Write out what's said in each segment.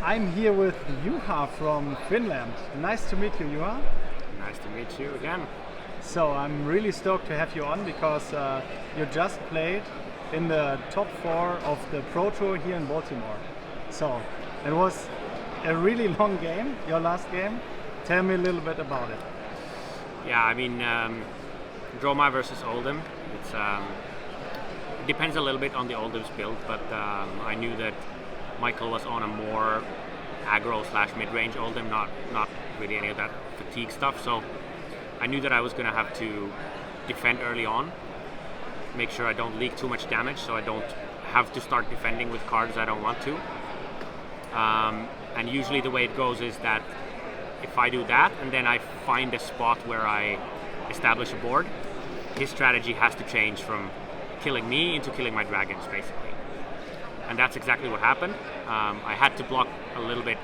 I'm here with Juha from Finland. Nice to meet you, Juha. Nice to meet you again. So I'm really stoked to have you on because you just played in the top 4 of the Pro Tour here in Baltimore. So it was a really long game, your last game. Tell me a little bit about it. Yeah, I mean, Dromai versus Oldham. It depends a little bit on the Oldham's build, but I knew that Michael was on a more aggro/mid-range Oldham, not really any of that fatigue stuff. So I knew that I was going to have to defend early on, make sure I don't leak too much damage, so I don't have to start defending with cards I don't want to. And usually the way it goes is that if I do that and then I find a spot where I establish a board, his strategy has to change from killing me into killing my dragons, basically. And that's exactly what happened. I had to block a little bit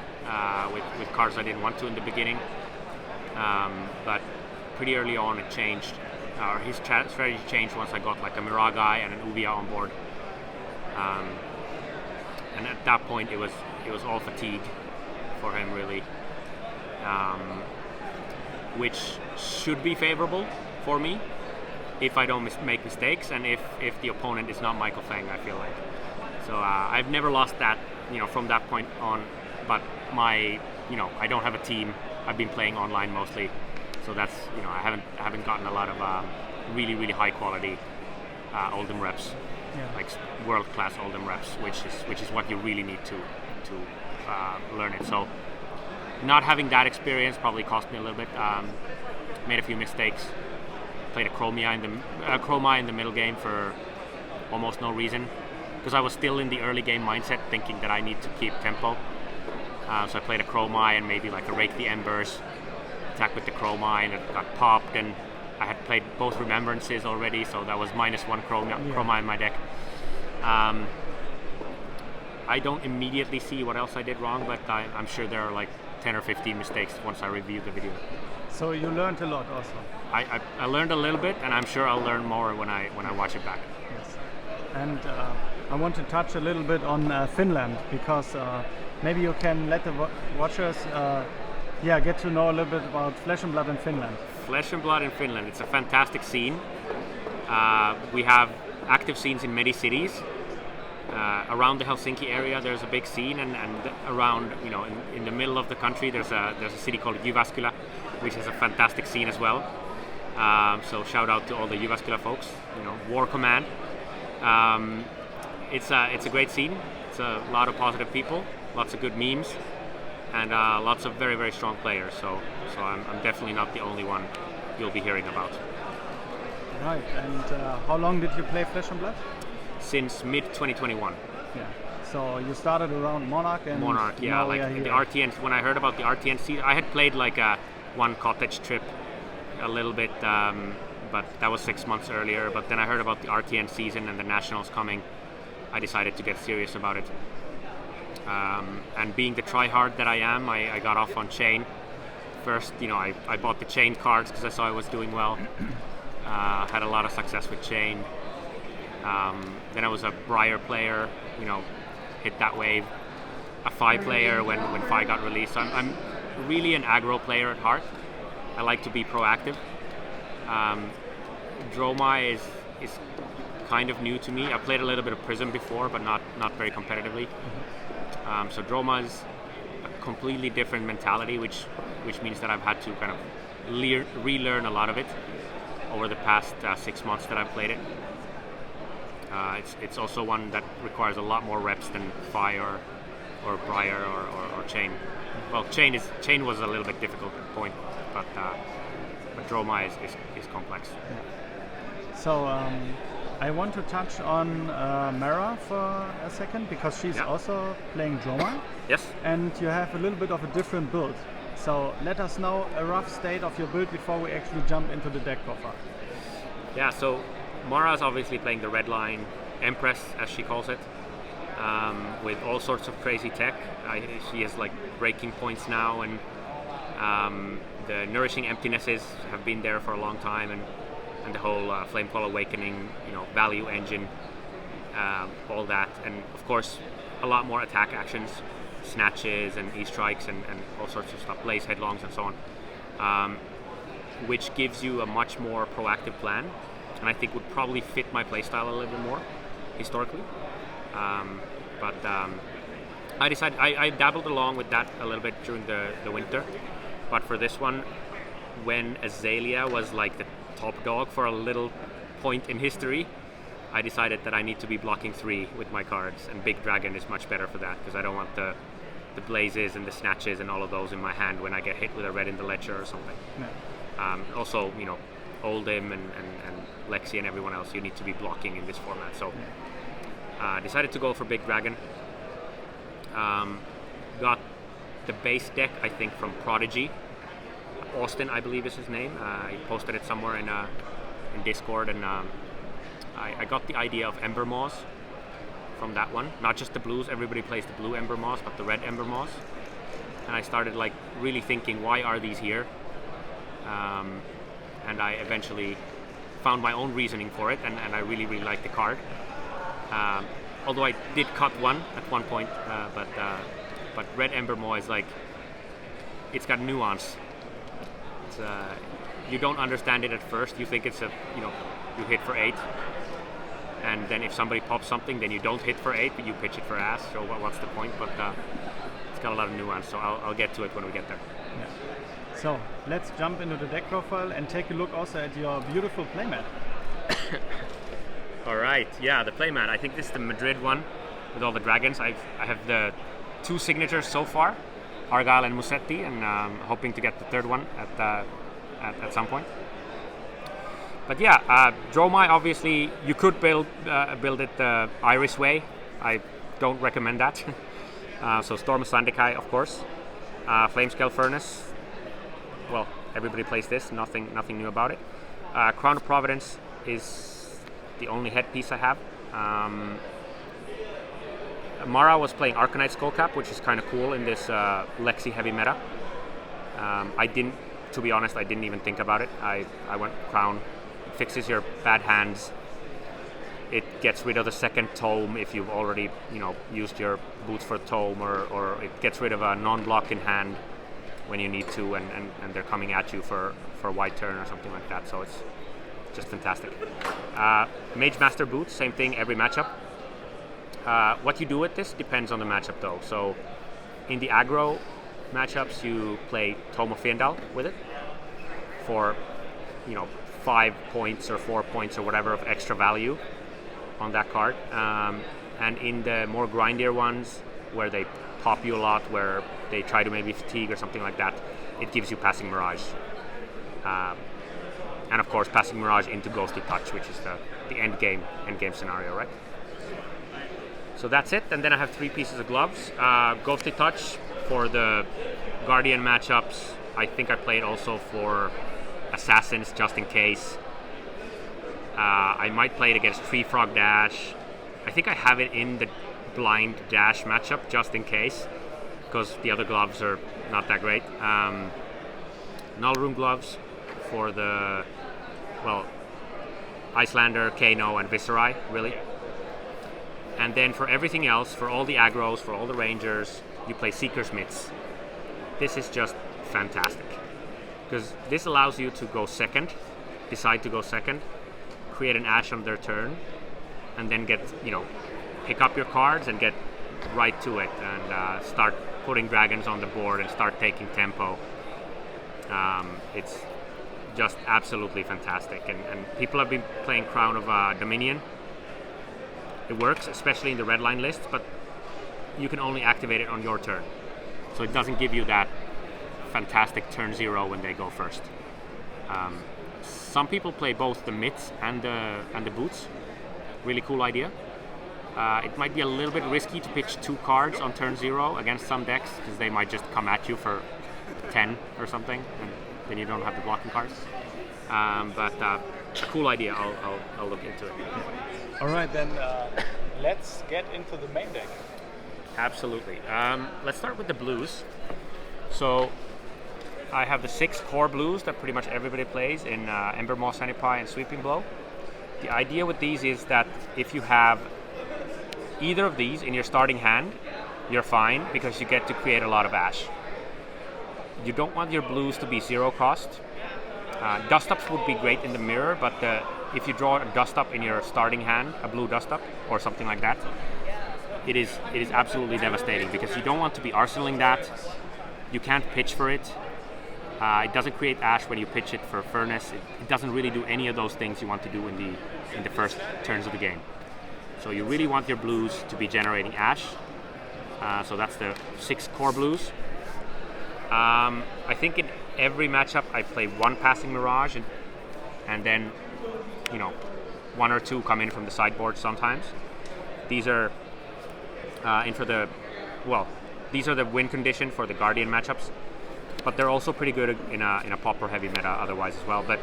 with cards I didn't want to in the beginning, but pretty early on it changed. His strategy changed once I got like a Miragai and an Uvia on board. And at that point it was all fatigue for him, really, which should be favorable for me if I don't make mistakes and if the opponent is not Michael Feng, I feel like. So I've never lost that, from that point on. But I don't have a team. I've been playing online mostly, so that's I haven't gotten a lot of really high quality Oldham reps, like world class Oldham reps, which is what you really need to learn it. So not having that experience probably cost me a little bit. Made a few mistakes. Played a Chromai in the middle game for almost no reason, because I was still in the early game mindset thinking that I need to keep tempo. So I played a Chromai and maybe like a Rake the Embers, attack with the Chromai, and it got popped, and I had played both Remembrances already, so that was -1 Chromai in my deck. I don't immediately see what else I did wrong, but I'm sure there are like 10 or 15 mistakes once I review the video. So you learned a lot also. I learned a little bit, and I'm sure I'll learn more when I watch it back. Yes. And I want to touch a little bit on Finland, because maybe you can let the watchers get to know a little bit about Flesh and Blood in Finland. Flesh and Blood in Finland, it's a fantastic scene. We have active scenes in many cities. Around the Helsinki area there's a big scene, and around in the middle of the country there's a city called Jyväskylä, which is a fantastic scene as well. So shout out to all the Jyväskylä folks, War Command. It's a great scene. It's a lot of positive people, lots of good memes, and lots of very, very strong players. So I'm definitely not the only one you'll be hearing about. Right. And how long did you play Flesh and Blood? Since mid 2021. Yeah. So you started around Monarch and the RTN. When I heard about the RTN season, I had played like one cottage trip a little bit, but that was 6 months earlier. But then I heard about the RTN season and the nationals coming. I decided to get serious about it. And being the tryhard that I am, I got off on Chain. First, I bought the Chain cards because I saw I was doing well. Had a lot of success with Chain. Then I was a Briar player, hit that wave. A Fi player when Fi got released. So I'm really an aggro player at heart. I like to be proactive. Dromai is kind of new to me. I played a little bit of Prism before, but not very competitively. So Dromai is a completely different mentality, which means that I've had to kind of relearn a lot of it over the past 6 months that I've played it. It's also one that requires a lot more reps than Fi or Briar or Chain. Well, Chain was a little bit difficult at point, but Dromai is complex. Yeah. So I want to touch on Mara for a second, because she's also playing Dromai. Yes. And you have a little bit of a different build. So let us know a rough state of your build before we actually jump into the deck profile. Yeah, so Mara's obviously playing the red line, Empress as she calls it, with all sorts of crazy tech. She has like breaking points now, and the Nourishing Emptinesses have been there for a long time, and the whole Flamecall Awakening, value engine, all that, and of course a lot more attack actions snatches and E-strikes and all sorts of stuff, blaze headlongs and so on, which gives you a much more proactive plan, and I think would probably fit my playstyle a little bit more historically. But I decided I dabbled along with that a little bit during the winter, but for this one, when Azalea was like the top dog for a little point in history, I decided that I need to be blocking 3 with my cards, and Big Dragon is much better for that because I don't want the blazes and the snatches and all of those in my hand when I get hit with a red in the ledger or something. No. Also, Oldhim and Lexi and everyone else, you need to be blocking in this format. So decided to go for Big Dragon. Got the base deck, I think, from Prodigy. Austin, I believe is his name. He posted it somewhere in Discord, and I got the idea of Ember Maws from that one. Not just the blues, everybody plays the blue Ember Maws, but the red Ember Maws. And I started like really thinking, why are these here? And I eventually found my own reasoning for it, and I really, really liked the card. Although I did cut one at one point, but red Ember Maw is like, it's got nuance. It's, you don't understand it at first. You think it's you hit for 8, and then if somebody pops something, then you don't hit for 8, but you pitch it for ass. So what's the point? But it's got a lot of nuance. So I'll get to it when we get there. Yeah. So let's jump into the deck profile and take a look also at your beautiful playmat. All right, yeah, the playmat. I think this is the Madrid one with all the dragons. I have the 2 signatures so far, Argyle and Musetti, and hoping to get the 3rd one at some point. But yeah, Dromai, obviously you could build it the Irish way. I don't recommend that. So Storm of Sandikai, of course. Flamescale Furnace. Well, everybody plays this. Nothing new about it. Crown of Providence is the only headpiece I have. Mara was playing Arcanite Skullcap, which is kind of cool in this Lexi heavy meta. To be honest, I didn't even think about it. I went Crown. It fixes your bad hands. It gets rid of the 2nd tome if you've already used your boots for tome, or it gets rid of a non-block in hand when you need to, and they're coming at you for a white turn or something like that. So it's just fantastic. Mage Master Boots, same thing every matchup. What you do with this depends on the matchup though. So in the aggro matchups, you play Tome of Fiendal with it for 5 points or 4 points or whatever of extra value on that card. And in the more grindier ones, where they pop you a lot, where they try to maybe fatigue or something like that, it gives you Passing Mirage. And of course, Passing Mirage into Ghostly Touch, which is the end game scenario, right? So that's it. And then I have 3 pieces of gloves. Ghostly Touch for the Guardian matchups. I think I play it also for Assassins, just in case. I might play it against Tree Frog Dash. I think I have it in the Blind Dash matchup, just in case, because the other gloves are not that great. Null Room gloves for the, Icelander, Kano, and Viserai, really. And then for everything else, for all the aggros, for all the rangers, you play Seeker's Mitts. This is just fantastic, because this allows you to go second, decide to go second, create an Ash on their turn, and then pick up your cards and get right to it, and start putting dragons on the board and start taking tempo. It's just absolutely fantastic, and people have been playing Crown of Dominion. It works, especially in the red line list, but you can only activate it on your turn, so it doesn't give you that fantastic turn 0 when they go first. Some people play both the mitts and the boots. Really cool idea. It might be a little bit risky to pitch 2 cards on turn 0 against some decks, because they might just come at you for 10 or something, and then you don't have the blocking cards. But a cool idea. I'll look into it. All right, then let's get into the main deck. Absolutely. Let's start with the blues. So I have the 6 core blues that pretty much everybody plays in Ember Maw, Sanipai, and Sweeping Blow. The idea with these is that if you have either of these in your starting hand, you're fine because you get to create a lot of ash. You don't want your blues to be zero cost. Dust ups would be great in the mirror, but if you draw a dust up in your starting hand, a blue dust up or something like that, it is absolutely devastating because you don't want to be arsenaling that. You can't pitch for it. It doesn't create ash when you pitch it for furnace. It doesn't really do any of those things you want to do in the first turns of the game. So you really want your blues to be generating ash. So that's the 6 core blues. I think in every matchup I play 1 passing mirage and then 1 or 2 come in from the sideboard sometimes. These are these are the win condition for the Guardian matchups, but they're also pretty good in a popper heavy meta otherwise as well. But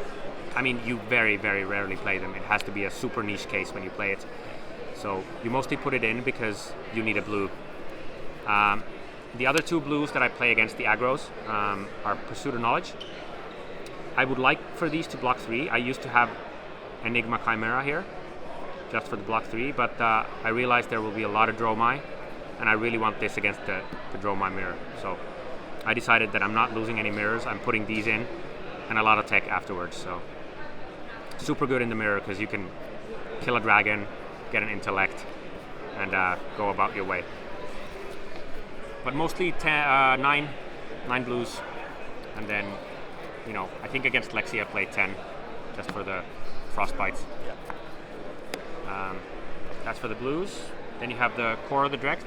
I mean, you very, very rarely play them. It has to be a super niche case when you play it. So you mostly put it in because you need a blue. The other 2 blues that I play against the aggros are Pursuit of Knowledge. I would like for these to block 3. I used to have Enigma Chimera here, just for the block 3, but I realized there will be a lot of Dromai, and I really want this against the Dromai mirror. So I decided that I'm not losing any mirrors. I'm putting these in, and a lot of tech afterwards. So super good in the mirror because you can kill a dragon, get an intellect, and go about your way. But mostly 9 blues, and then I think against Lexi I played 10 just for the frostbites. That's for the blues. Then you have the core of the deck,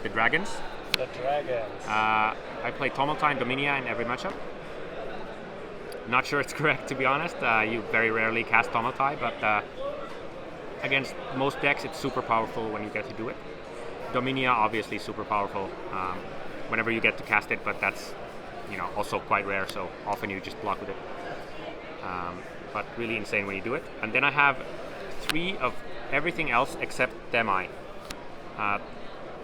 the dragons. The dragons. I play Tomaltai and Dominia in every matchup. Not sure it's correct, to be honest. You very rarely cast Tomaltai, but against most decks it's super powerful when you get to do it. Dominia obviously super powerful whenever you get to cast it, but that's also quite rare, so often you just block with it. But really insane when you do it. And then I have 3 of everything else except Demai.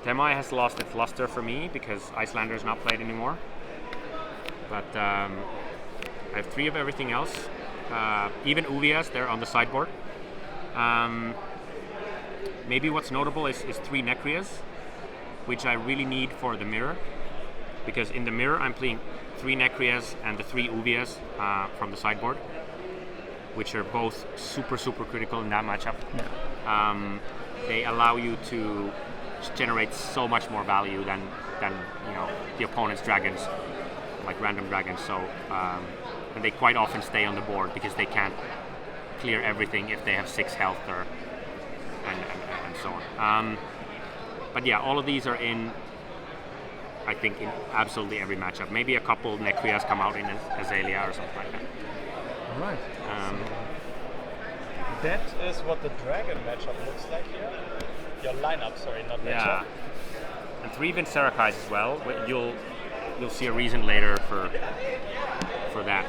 Demai has lost its luster for me because Icelander is not played anymore. But I have 3 of everything else. Even Uvias, they're on the sideboard. Maybe what's notable is 3 Nekrias, which I really need for the mirror. Because in the mirror I'm playing 3 Nekrias and the 3 Uvias from the sideboard, which are both super, super critical in that matchup. Yeah. They allow you to generate so much more value than the opponent's dragons, like random dragons. So and they quite often stay on the board because they can't clear everything if they have 6 health and so on. But yeah, all of these are in, I think, in absolutely every matchup. Maybe a couple Nekrias come out in Azalea or something like that. All right. That is what the dragon matchup looks like here. Your lineup, sorry, not matchup. Yeah. And 3 Vincerakais as well. You'll see a reason later for that.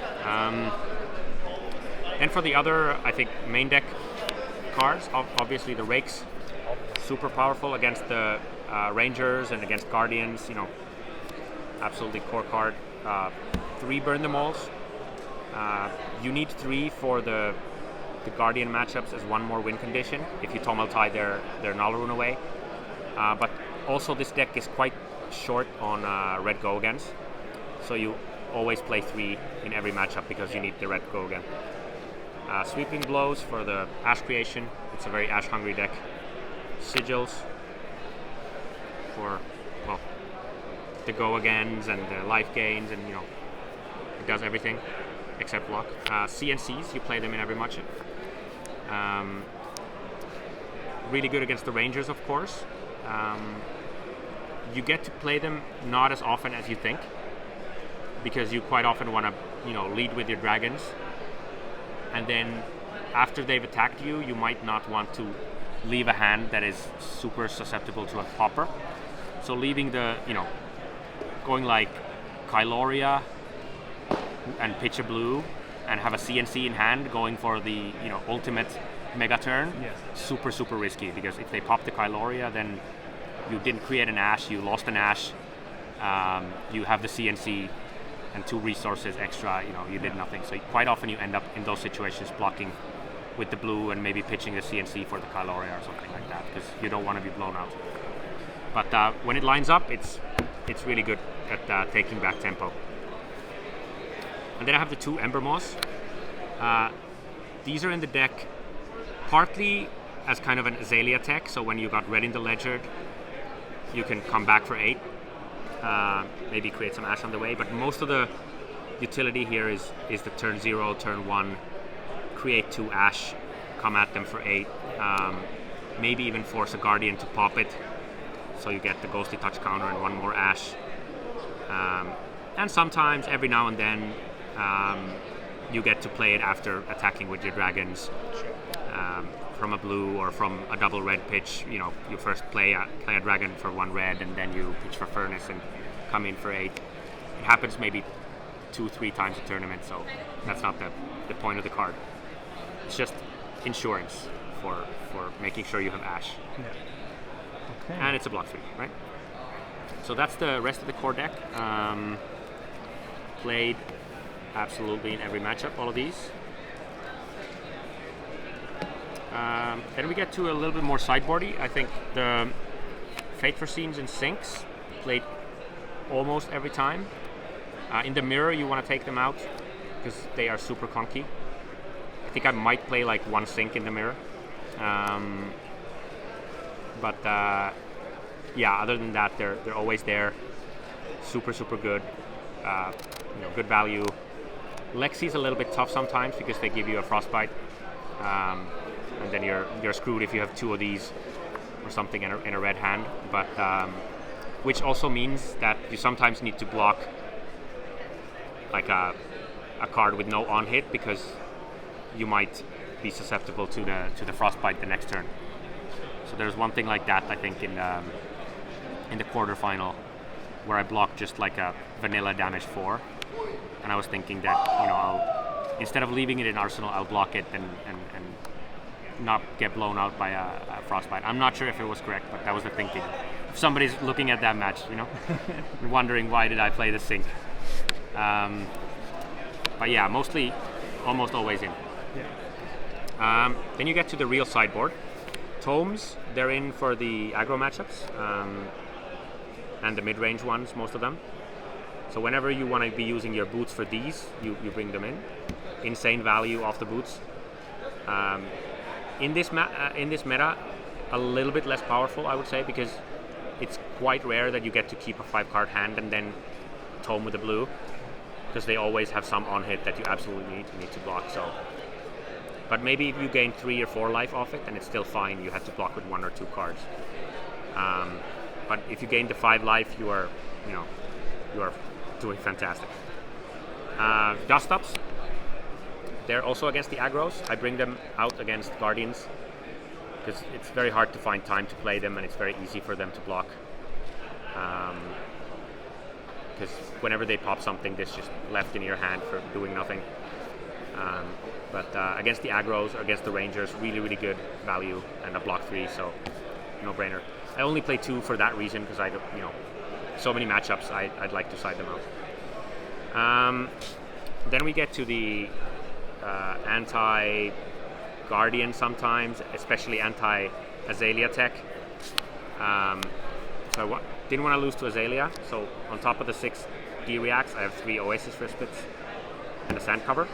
And for the other, I think, main deck cards, obviously the Rakes, super powerful against the Rangers and against Guardians. Absolutely core card. 3 Burn the Moles. You need 3 for the Guardian matchups as 1 more win condition if you Tomaltai their Nalrune away. But also this deck is quite short on red go agains, so you always play 3 in every matchup because you need the red go again. Sweeping Blows for the Ash creation. It's a very Ash hungry deck. Sigils for the go agains and the life gains, and it does everything except block. CNCs, you play them in every matchup. Really good against the Rangers, of course. You get to play them not as often as you think, because you quite often want to lead with your dragons, and then after they've attacked you, you might not want to leave a hand that is super susceptible to a popper. So leaving going like Kyloria and pitch a blue and have a CNC in hand going for the ultimate mega turn, yes. Super, super risky, because if they pop the Kyloria, then you didn't create an Ash, you lost an Ash, you have the CNC and 2 resources extra, you did nothing. So quite often you end up in those situations blocking with the blue and maybe pitching the CNC for the Kyloria or something like that, because you don't want to be blown out. But when it lines up, it's really good at taking back tempo. And then I have the 2 Ember Moss. These are in the deck partly as kind of an Azalea tech, so when you got red in the ledger, you can come back for 8, maybe create some ash on the way, but most of the utility here is the turn 0, turn 1, create 2 ash, come at them for 8, maybe even force a Guardian to pop it, so you get the Ghostly Touch counter and 1 more ash. And sometimes, every now and then, you get to play it after attacking with your dragons. From a blue or from a double red pitch, you first play a dragon for 1 red, and then you pitch for Furnace and come in for 8. It happens maybe 2-3 times a tournament, so that's not the point of the card. It's just insurance for making sure you have ash. Yeah. Okay. And it's a block 3, right? So that's the rest of the core deck. Played absolutely in every matchup, all of these. Then we get to a little bit more sideboardy. I think the Fate for Scenes and Sinks played almost every time. In the mirror, you want to take them out because they are super clunky. I think I might play like 1 Sink in the mirror. But yeah, other than that, they're always there. Super good. Good value. Lexi's a little bit tough sometimes because they give you a Frostbite. And then you're screwed if you have 2 of these or something in a red hand. But which also means that you sometimes need to block like a card with no on hit because you might be susceptible to the Frostbite the next turn. So there's one thing like that I think in the quarterfinal where I blocked just like a vanilla damage 4, and I was thinking that I'll, instead of leaving it in Arsenal, I'll block it and not get blown out by a Frostbite. I'm not sure if it was correct, but that was the thinking. If somebody's looking at that match, wondering why did I play the Sink. But yeah, mostly, almost always in. Yeah. Then you get to the real sideboard. Tomes, they're in for the aggro matchups, and the mid-range ones, most of them. So whenever you want to be using your boots for these, you bring them in. Insane value off the boots. In this meta, a little bit less powerful, I would say, because it's quite rare that you get to keep a 5-card hand and then tome with the blue, because they always have some on hit that you absolutely need to block. So, but maybe if you gain 3 or 4 life off it, then it's still fine. You have to block with 1 or 2 cards. But if you gain the 5 life, you are doing fantastic. Dust ups. They're also against the aggros. I bring them out against Guardians because it's very hard to find time to play them, and it's very easy for them to block. Because whenever they pop something, this just left in your hand for doing nothing. But against the aggros or against the Rangers, really good value and a block 3, so no brainer. I only play 2 for that reason because so many matchups I'd like to side them out. Then we get to the anti-Guardian sometimes, especially anti-Azalea tech. So I didn't want to lose to Azalea, so on top of the 6 D-Reacts, I have 3 Oasis Respits and a Sand Cover.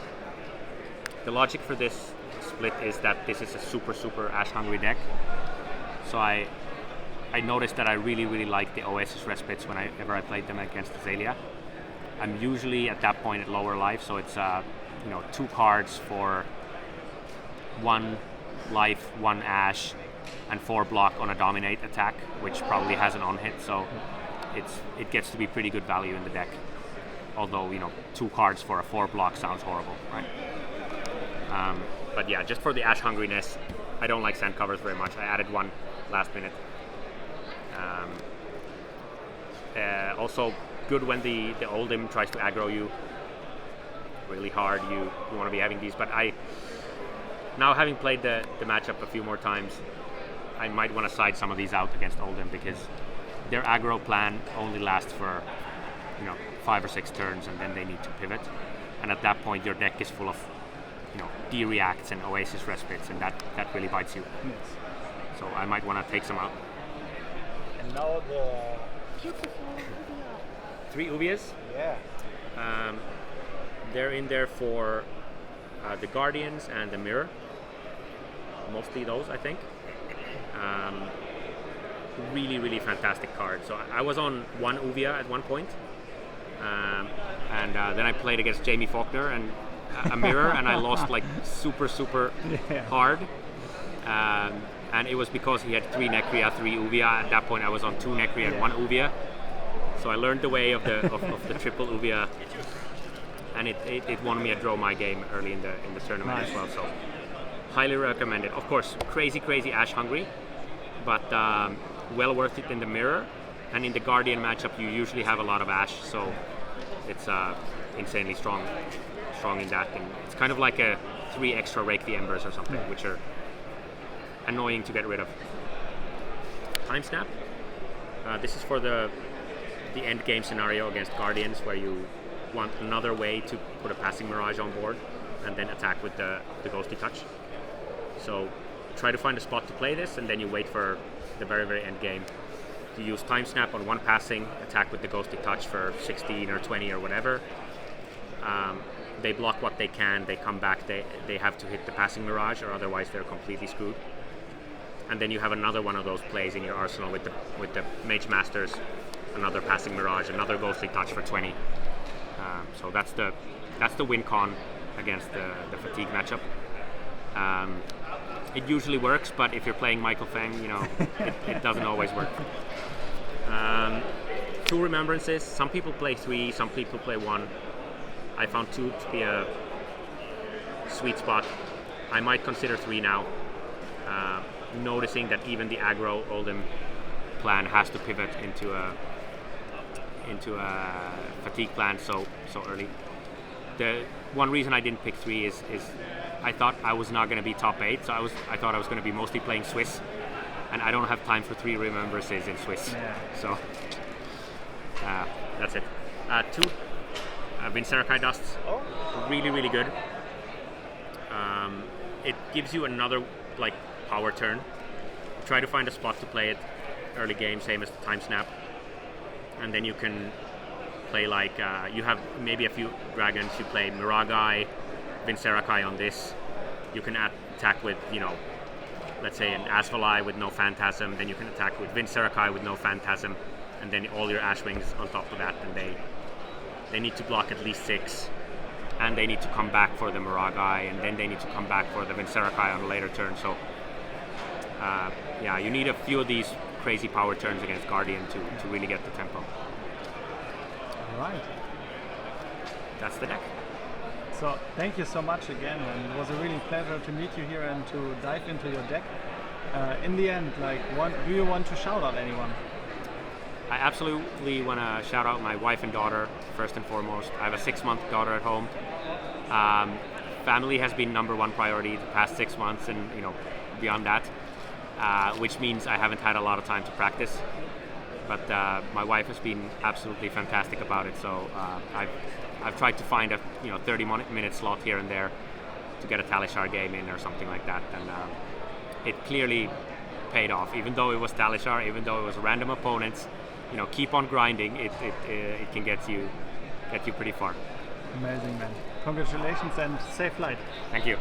The logic for this split is that this is a super ash-hungry deck. So I noticed that I really like the Oasis Respites whenever I played them against Azalea. I'm usually at that point at lower life, so it's 2 cards for 1 life, 1 ash, and 4 block on a dominate attack, which probably has an on hit, so it gets to be pretty good value in the deck. Although 2 cards for a 4 block sounds horrible, right? But yeah, just for the ash hungriness, I don't like Sand Covers very much. I added 1 last minute. Also good when the Oldhim tries to aggro you really hard. You want to be having these, but now having played the matchup a few more times, I might want to side some of these out against Oldhim because their aggro plan only lasts for 5 or 6 turns, and then they need to pivot, and at that point your deck is full of D-Reacts and Oasis Respites, and that really bites you. Yes. So I might want to take some out. And now the 3 Uvias. yeah. They're in there for the Guardians and the Mirror. Mostly those, I think. Really, really fantastic card. So I was on 1 Uvia at one point. And then I played against Jamie Faulkner and a Mirror, and I lost like super hard. And it was because he had 3 Necria, 3 Uvia. At that point I was on 2 Necria and 1 Uvia. So I learned the way of the triple Uvia, and it won me a Dromai game early in the tournament as well. So highly recommend it. Of course, crazy Ash hungry, but well worth it in the Mirror. And in the Guardian matchup, you usually have a lot of Ash, so it's insanely strong in that. And it's kind of like a 3 extra Rake the Embers or something, which are annoying to get rid of. Time Snap. This is for the end game scenario against Guardians, where you want another way to put a Passing Mirage on board and then attack with the Ghostly Touch. So try to find a spot to play this, and then you wait for the very end game. You use Time Snap on 1 passing, attack with the Ghostly Touch for 16 or 20 or whatever. They block what they can, they come back, they have to hit the Passing Mirage, or otherwise they're completely screwed. And then you have another one of those plays in your arsenal with the Mage Masters, another Passing Mirage, another Ghostly Touch for 20. So that's the win con against the Fatigue matchup. It usually works, but if you're playing Michael Feng, it doesn't always work. 2 Remembrances. Some people play 3, some people play 1. I found 2 to be a sweet spot. I might consider 3 now, noticing that even the aggro Oldhim plan has to pivot into a Fatigue plan so early. The one reason I didn't pick 3 is I thought I was not going to be top 8, so I thought I was going to be mostly playing Swiss, and I don't have time for 3 Remembrances in Swiss. Yeah. So that's it. 2 Vinserakai Dusts. Oh. Really good. It gives you another power turn. Try to find a spot to play it early game, same as the Time Snap, and then you can play you have maybe a few dragons. You play Miragai, Vinserakai on this. You can attack with let's say an Asvalai with no Phantasm. Then you can attack with Vinserakai with no Phantasm, and then all your Ashwings on top of that. And they need to block at least 6, and they need to come back for the Miragai, and then they need to come back for the Vinserakai on a later turn. So you need a few of these crazy power turns against Guardian to really get the tempo. All right. That's the deck. So thank you so much again, and it was a really pleasure to meet you here and to dive into your deck. In the end, do you want to shout out anyone? I absolutely want to shout out my wife and daughter first and foremost. I have a 6-month daughter at home. Family has been number 1 priority the past 6 months, and beyond that, which means I haven't had a lot of time to practice. But my wife has been absolutely fantastic about it. So I've tried to find a 30-minute slot here and there to get a Talishar game in or something like that, and it clearly paid off. Even though it was Talishar, even though it was random opponents, keep on grinding. It can get you pretty far. Amazing, man. Congratulations and safe flight. Thank you.